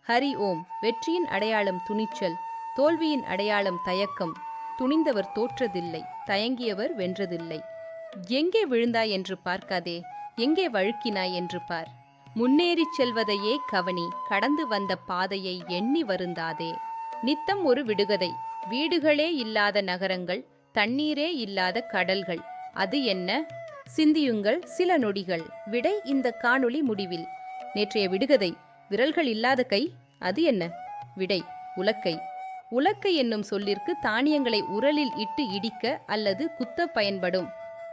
ஹரி ஓம். வெற்றியின் அடையாளம் துணிச்சல், தோல்வியின் அடையாளம் தயக்கம். துணிந்தவர் தோற்றதில்லை, தயங்கியவர் வென்றதில்லை. எங்கே விழுந்தாய் என்று பார்க்காதே, எங்கே வழுக்கினாய் என்று பார். முன்னேறிச் செல்வதையே கவனி, கடந்து வந்த பாதையை எண்ணி வருந்தாதே. நித்தம் ஒரு விடுகதை. வீடுகளே இல்லாத நகரங்கள், தண்ணீரே இல்லாத கடல்கள். அது என்ன? சிந்தியுங்கள் சில நொடிகள். விடை இந்த காணொளி முடிவில். நேற்றைய விடுகதை. விரல்கள் இல்லாத கை, அது என்ன? விடை உலக்கை. உலக்கை என்னும் சொல்லிற்கு தானியங்களை உரலில் இட்டு இடிக்க அல்லது குத்த பயன்படும்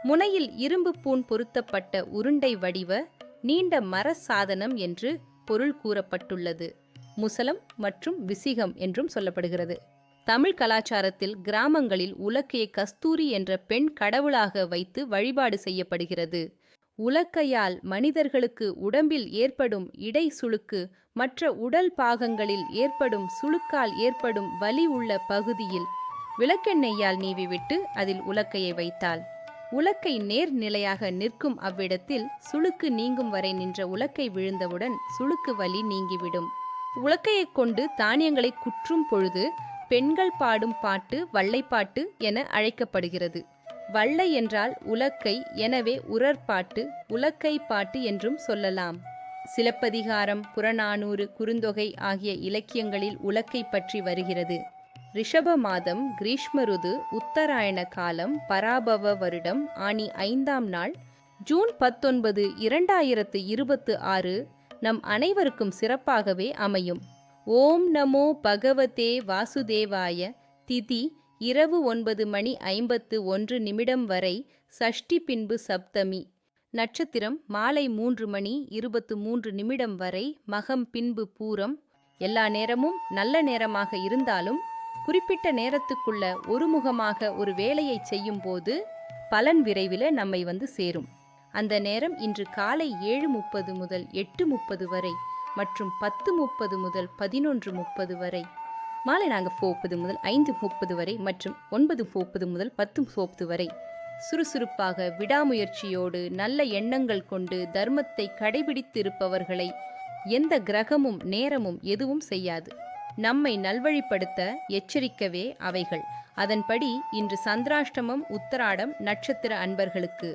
முனையில் இரும்பு பூண் பொருத்தப்பட்ட உருண்டை வடிவ நீண்ட மர சாதனம் என்று பொருள் கூறப்பட்டுள்ளது. முசலம் மற்றும் விசிகம் என்றும் சொல்லப்படுகிறது. தமிழ் கலாச்சாரத்தில் கிராமங்களில் உலக்கையை கஸ்தூரி என்ற பெண் கடவுளாக வைத்து வழிபாடு செய்யப்படுகிறது. உலக்கையால் மனிதர்களுக்கு உடம்பில் ஏற்படும் இடை சுளுக்கு, மற்ற உடல் பாகங்களில் ஏற்படும் சுளுக்கால் ஏற்படும் வலி உள்ள பகுதியில் விளக்கெண்ணெயால் நீவிவிட்டு அதில் உலக்கையை வைத்தால் உலக்கை நேர்நிலையாக நிற்கும். அவ்விடத்தில் சுளுக்கு நீங்கும் வரை நின்ற உலக்கை விழுந்தவுடன் சுளுக்கு வலி நீங்கிவிடும். உலக்கையைக் கொண்டு தானியங்களை குற்றும் பொழுது பெண்கள் பாடும் பாட்டு வள்ளைப்பாட்டு என அழைக்கப்படுகிறது. வள்ளை என்றால் உலக்கை, எனவே உரற்பாட்டு, உலக்கை பாட்டு என்றும் சொல்லலாம். சிலப்பதிகாரம், புறநானூறு, குறுந்தொகை ஆகிய இலக்கியங்களில் உலக்கை பற்றி வருகிறது. ரிஷப மாதம், கிரீஷ்ம ருது, உத்தராயண காலம், பராபவ வருடம், ஆனி 5ஆம் நாள், ஜூன் 19, 2026 நம் அனைவருக்கும் சிறப்பாகவே அமையும். ஓம் நமோ பகவதே வாசுதேவாய. திதி இரவு 9:51 வரை, சஷ்டி பின்பு சப்தமி. நட்சத்திரம் மாலை 3:23 வரை, மகம் பின்பு பூரம். எல்லா நேரமும் நல்ல நேரமாக இருந்தாலும் குறிப்பிட்ட நேரத்துக்குள்ள ஒருமுகமாக ஒரு வேலையை செய்யும் போது பலன் விரைவில் நம்மை வந்து சேரும். அந்த நேரம் இன்று காலை 7:30 முதல் 8:30 வரை மற்றும் 10:30 முதல் 11:30 வரை, மாலை 4:30 முதல் 5:30 வரை மற்றும் 9:30 முதல் 10:30 வரை. சுறுசுறுப்பாக விடாமுயற்சியோடு நல்ல எண்ணங்கள் கொண்டு தர்மத்தை கடைபிடித்து இருப்பவர்களை எந்த கிரகமும் நேரமும் எதுவும் செய்யாது. நம்மை நல்வழிப்படுத்த எச்சரிக்கவே அவைகள். அதன்படி இன்று சந்திராஷ்டமம் உத்தராடம் நட்சத்திர அன்பர்களுக்கு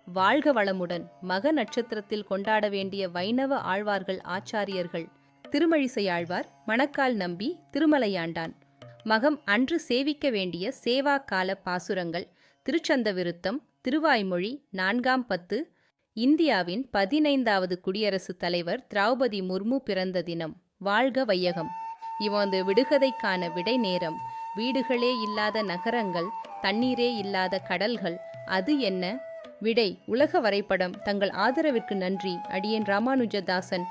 வாழ்க வளமுடன். மக நட்சத்திரத்தில் கொண்டாட வேண்டிய வைணவ ஆழ்வார்கள் ஆச்சாரியர்கள்: திருமழிசை ஆழ்வார், மணக்கால் நம்பி, திருமலையாண்டான். மகம் அன்று சேவிக்க வேண்டிய சேவா கால பாசுரங்கள்: திருச்சந்த விருத்தம், திருவாய்மொழி, 4ஆம் பத்து. இந்தியாவின் 15வது குடியரசுத் தலைவர் திரௌபதி முர்மு பிறந்த தினம். வாழ்க வையகம். இவன் விடுகதைக்கான விடை நேரம். வீடுகளே இல்லாத நகரங்கள், தண்ணீரே இல்லாத கடல்கள், அது என்ன? விடை உலக வரைபடம். தங்கள் ஆதரவிற்கு நன்றி. அடியேன் ராமானுஜதாசன்.